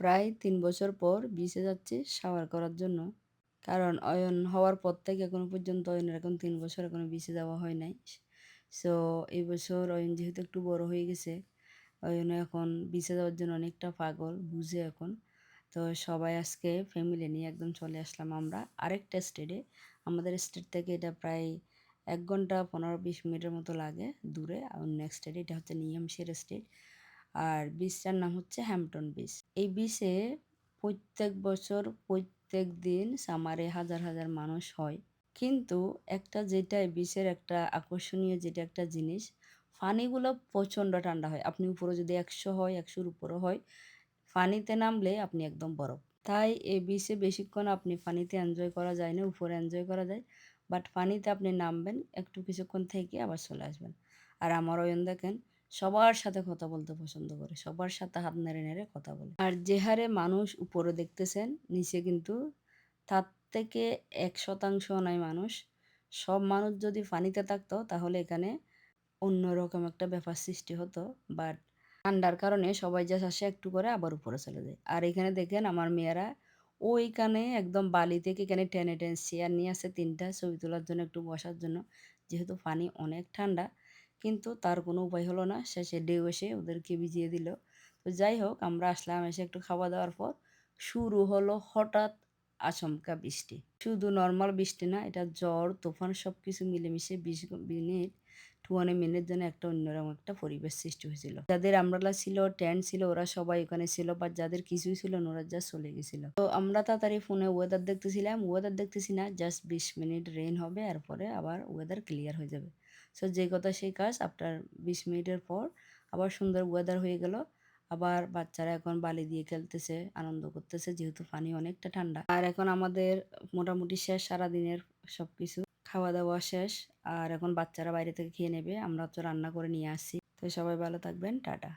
প্রায় ৩ বছর পর বিচে যাচ্ছি শাওয়ার করার জন্য। কারণ অয়ন হওয়ার পর থেকে এখনো পর্যন্ত অয়নের এখন ৩ বছর এখনো বিচে যাওয়া হয় নাই। সো এই বছর অয়ন যেহেতু একটু বড় হয়ে গেছে, অয়ন এখন বিচে যাওয়ার জন্য অনেকটা পাগল, বুঝে এখন। তো সবাই আজকে ফ্যামিলি নিয়ে একদম চলে আসলাম আমরা আরেকটা স্টেটে। আমাদের স্টেট থেকে এটা প্রায় ১ ঘন্টা ১৫-২০ মিনিটের মতো লাগে দূরে। অন্য এক স্টেট, এটা হচ্ছে নিউ হ্যাম্পশায়ার স্টেট। আর বিচটার নাম হচ্ছে হ্যাম্পটন বিচ। এই বিচে প্রত্যেক বছর প্রত্যেক দিন সামারে হাজার হাজার মানুষ হয়। কিন্তু একটা যেটা এই বিচের একটা আকর্ষণীয় যেটা একটা জিনিস, পানিগুলো প্রচণ্ড ঠান্ডা হয়। আপনি উপরে যদি ১০০ হয়, ১০০-র উপরও হয়, পানিতে নামলে আপনি একদম বরফ। তাই এই বিচে বেশিক্ষণ আপনি পানিতে এনজয় করা যায় না, উপরে এনজয় করা যায়। বাট পানিতে আপনি নামবেন, একটু কিছুক্ষণ থেকে আবার চলে আসবেন। আর আমার অয়ন দেখেন সবার সাথে কথা বলতে পছন্দ করে। সবার সাথে হাত নেড়ে নেড়ে কথা বলে। আর যে হারে মানুষ উপরে দেখতেছেন, নিচে কিন্তু তার থেকে ১% নাই মানুষ। সব মানুষ যদি পানিতে থাকতো তাহলে এখানে অন্যরকম একটা ব্যাপার সৃষ্টি হতো। বাট ঠান্ডার কারণে সবাই জাস্ট আসে একটু করে আবার উপরে চলে যায়। আর এখানে দেখেন আমার মেয়েরা ওইখানে একদম বালি থেকে এখানে টেনে টেনে চেয়ার নিয়ে আসে ৩ টা ছবি তোলার জন্য, একটু বসার জন্য। যেহেতু পানি অনেক ঠান্ডা, কিন্তু তার কোনো উপায় হলো না। শেষে ঢেউ এসে ওদেরকে ভিজিয়ে দিল। তো যাই হোক আমরা আসলাম, এসে একটু খাওয়া-দাওয়ার পর শুরু হলো হঠাৎ আচমকা বৃষ্টি। শুধু নরমাল বৃষ্টি না, এটা ঝড়, তুফান সবকিছু মিলেমিশে ২০ মিনিট যেন একটা অন্যরকম একটা পরিবেশ সৃষ্টি হয়েছিল। যাদের আমব্রেলা ছিল, টেন্ট ছিল, ওরা সবাই ওখানে ছিল। বাট যাদের কিছুই ছিল না ওরা জাস্ট চলে গেছিল। তো আমরা তাড়াতাড়ি ফোনে ওয়েদার দেখতেছিলাম। ওয়েদার দেখতেছি না, জাস্ট ২০ মিনিট রেইন হবে, এরপরে আবার ওয়েদার ক্লিয়ার হয়ে যাবে। সো যে কথা সেই কাজ, আফটার ২০ মিনিটের পর আবার সুন্দর ওয়েদার হয়ে গেল। আবার বাচ্চারা এখন বালি দিয়ে খেলতেছে, আনন্দ করতেছে যেহেতু পানি অনেকটা ঠান্ডা। আর এখন আমাদের মোটামুটি শেষ সারাদিনের সবকিছু। খাওয়া-দাওয়া শেষ। আর এখন বাচ্চারা বাইরে থেকে খেয়ে নেবে। আমরা তো রান্না করে নিয়ে আসছি। তো সবাই ভালো থাকবেন। টাটা।